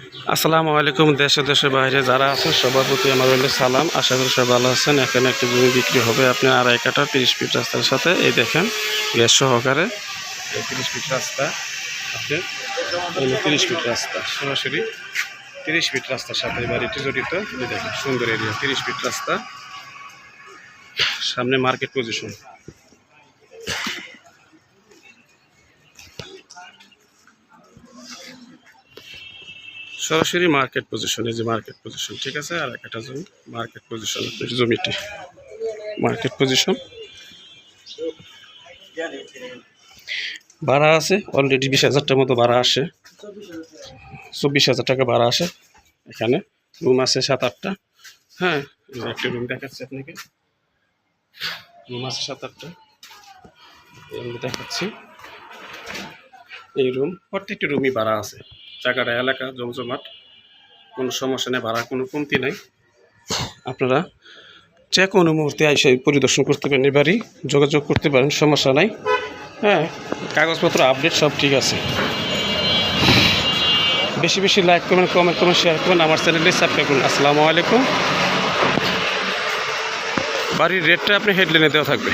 আসসালামু আলাইকুম। দেশে দেশের বাইরে যারা আছেন সবার প্রতি আমার হলো সালাম। আশা করি সবাই ভালো আছেন। এখানে একটা জমি বিক্রি হবে আপনার 2.5 কাঠা 30 ফিট রাস্তার সাথে। এই দেখেন গ্যাস সহকারে 30 ফিট রাস্তা, আপনার 30 ফিট রাস্তা, সরাসরি 30 ফিট রাস্তার সাথে এই বাড়িটি জড়িত। এই দেখেন সুন্দর এরিয়া, 30 ফিট রাস্তা, সামনে মার্কেট পজিশন। সরাসরি মার্কেট পজিশন, এই যে মার্কেট পজিশন, ঠিক আছে। আর একটা জমি মার্কেট পজিশন, জমিটি মার্কেট পজিশন। ভাড়া আছে অলরেডি 20,000টার মতো ভাড়া আসে, 24,000 টাকা ভাড়া আসে। এখানে রুম আছে 7-8টা। হ্যাঁ, একটা রুম দেখাচ্ছি আপনাকে, রুম আছে 7-8টা, দেখাচ্ছি। এই রুম, প্রত্যেকটি রুমই ভাড়া আছে। জায়গাটা এলাকা জমজমাট, কোনো সমস্যা নেই, ভাড়া কোনো কমতি নাই। আপনারা যে কোনো মুহূর্তে এসে পরিদর্শন করতে পারেন, এই বাড়ি যোগাযোগ করতে পারেন, সমস্যা নাই। হ্যাঁ, কাগজপত্র আপডেট সব ঠিক আছে। বেশি বেশি লাইক করবেন, কমেন্ট করবেন, শেয়ার করবেন, আমার চ্যানেলটি সাবস্ক্রাইব করুন। আসসালামু আলাইকুম। বাড়ির রেটটা আপনি হেডলাইনে দেওয়া থাকবে।